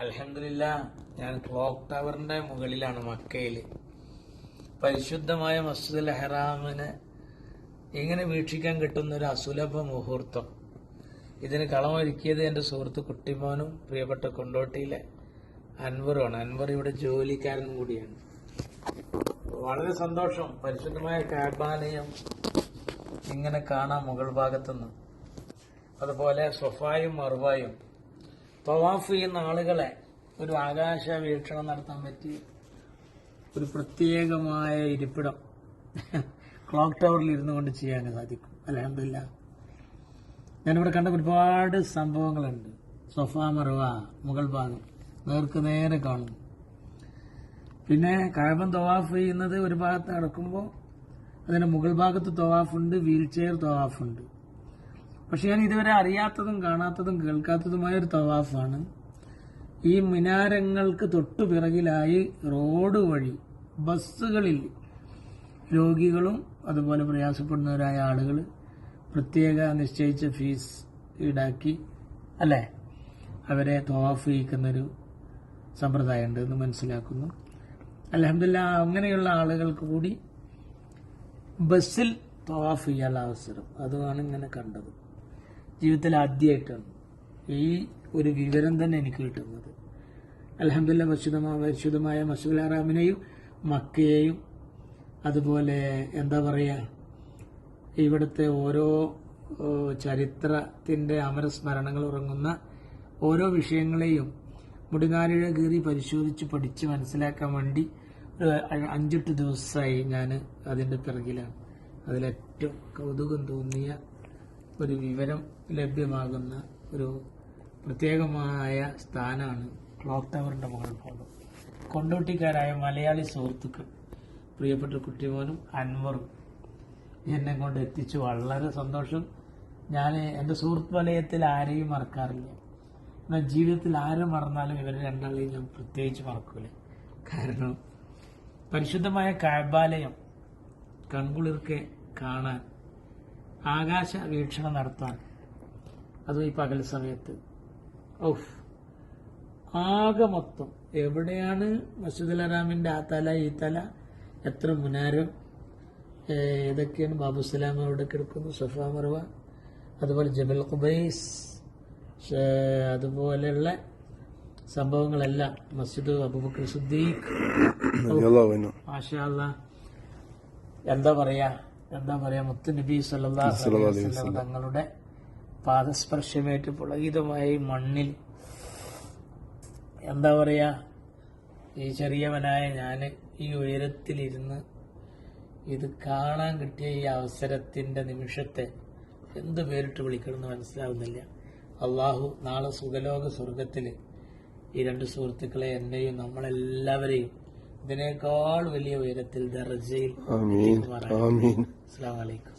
അൽഹംദുലില്ലാ, ഞാൻ ക്ലോക്ക് ടവറിന്റെ മുകളിലാണ് മക്കയിൽ. പരിശുദ്ധമായ മസ്ജിദുൽ ഹറാമിനെ ഇങ്ങനെ വീക്ഷിക്കാൻ കിട്ടുന്ന ഒരു അസുലഭ മുഹൂർത്തം. ഇതിന് കളമൊരുക്കിയത് എൻ്റെ സുഹൃത്ത് കുട്ടിമോനും പ്രിയപ്പെട്ട കൊണ്ടോട്ടിയിലെ അൻവറുമാണ്. അൻവർ ഇവിടെ ജോലിക്കാരനും കൂടിയാണ്. വളരെ സന്തോഷം. പരിശുദ്ധമായ കഅബാലയം ഇങ്ങനെ കാണാം മുകൾ ഭാഗത്തുനിന്ന്. അതുപോലെ സൊഫായും മർവായും തവാഫ് ചെയ്യുന്ന ആളുകളെ ഒരു ആകാശ വീക്ഷണം നടത്താൻ പറ്റിയ ഒരു പ്രത്യേകമായ ഇരിപ്പിടം ക്ലോക്ക് ടവറിൽ ഇരുന്നു കൊണ്ട് ചെയ്യാൻ സാധിക്കും. അൽഹംദുലില്ലാ, ഞാനിവിടെ കണ്ട ഒരുപാട് സംഭവങ്ങളുണ്ട്. സൊഫ മർവ മുകൾ ഭാഗം നേർക്ക് നേരെ കാണുന്നു. പിന്നെ കഅബ തവാഫ് ചെയ്യുന്നത് ഒരു ഭാഗത്ത് നടക്കുമ്പോൾ അതിന്റെ മുകൾ ഭാഗത്ത് തവാഫുണ്ട്, വീൽ ചെയർ തവാഫുണ്ട്. പക്ഷെ ഞാൻ ഇതുവരെ അറിയാത്തതും കാണാത്തതും കേൾക്കാത്തതുമായ ഒരു തവാഫാണ്. ഈ മിനാരങ്ങൾക്ക് തൊട്ടു പിറകിലായി റോഡ് വഴി ബസ്സുകളിൽ രോഗികളും അതുപോലെ പ്രയാസപ്പെടുന്നവരായ ആളുകൾ പ്രത്യേക നിശ്ചയിച്ച ഫീസ് ഈടാക്കി അല്ലേ അവരെ തവാഫ് ചെയ്യിക്കുന്നൊരു സമ്പ്രദായമുണ്ട് എന്ന് മനസ്സിലാക്കുന്നു. അൽഹംദുലില്ലാ, അങ്ങനെയുള്ള ആളുകൾക്ക് കൂടി ബസ്സിൽ തവാഫ് ചെയ്യാനുള്ള അവസരം അതുമാണ് ഇങ്ങനെ കണ്ടത്. ജീവിതത്തിൽ ആദ്യമായിട്ടാണ് ഈ ഒരു വിവരം തന്നെ എനിക്ക് കിട്ടുന്നത്. അൽഹംദുലില്ലാ, പരിശുദ്ധമായ മസ്ജിദുൽ ഹറാമിനെയും മക്കയെയും അതുപോലെ എന്താ പറയുക, ഇവിടുത്തെ ഓരോ ചരിത്രത്തിന്റെ അമരസ്മരണകൾ ഉറങ്ങുന്ന ഓരോ വിഷയങ്ങളെയും മുടിനാലിഴ കീറി പരിശോധിച്ച് പഠിച്ച് മനസ്സിലാക്കാൻ വേണ്ടി 5-8 ദിവസമായി ഞാൻ അതിന്റെ പിറകിലാണ്. അതിലേറ്റവും കൗതുകം തോന്നിയ ഒരു വിവരം ലഭ്യമാകുന്ന ഒരു പ്രത്യേകമായ സ്ഥാനമാണ് ക്ലോക്ക് ടവറിന്റെ മുകൾ ഭാഗം. കൊണ്ടോട്ടിക്കാരായ മലയാളി സുഹൃത്തുക്കൾ പ്രിയപ്പെട്ട കുട്ടിമോനും അൻവറും എന്നെ കൊണ്ട് എത്തിച്ചു. വളരെ സന്തോഷം. ഞാൻ എൻ്റെ സുഹൃത്ത് വലയത്തിൽ ആരെയും മറക്കാറില്ല. എന്നാൽ ജീവിതത്തിൽ ആരെ മറന്നാലും ഇവരെ രണ്ടാളെയും ഞാൻ പ്രത്യേകിച്ച് മറക്കൂല. കാരണം പരിശുദ്ധമായ കഅബാലയം കൺകുളിർക്കെ കാണാൻ, ആകാശ വീക്ഷണം നടത്താൻ, അതും ഈ പകൽ സമയത്ത് ആകെ മൊത്തം എവിടെയാണ് മസ്ജിദുൽ ഹറാമിന്റെ ആ തല ഈ തല, എത്ര മുനാരം, ഏതൊക്കെയാണ് ബാബുസലാം അവിടെ കിടക്കുന്നു, സഫ മർവ, അതുപോലെ ജബൽ ഖുബൈസ്, അതുപോലെയുള്ള സംഭവങ്ങളെല്ലാം, മസ്ജിദ് അബൂബക്കർ സിദ്ദീഖ്, മാഷാ അല്ലാഹ്, എന്താ പറയാ മുത്ത് നബി സല്ലല്ലാഹു അലൈഹി വസല്ലം തങ്ങളുടെ പാദസ്പർശമേറ്റ് പുളകിതമായ ഈ മണ്ണിൽ എന്താ പറയാ, ഈ ചെറിയവനായ ഞാൻ ഈ ഉയരത്തിലിരുന്ന് ഇത് കാണാൻ കിട്ടിയ ഈ അവസരത്തിന്റെ നിമിഷത്തെ എന്ത് പേരിട്ട് വിളിക്കണമെന്ന് മനസ്സിലാവുന്നില്ല. അള്ളാഹു നാളെ സുഖലോക സ്വർഗത്തിൽ ഈ രണ്ട് സുഹൃത്തുക്കളെ, എന്നെയും നമ്മളെല്ലാവരെയും ഇതിനേക്കാൾ വലിയ ഉയരത്തിൽ ദർജയിൽ. അസ്സലാമു അലൈക്കും.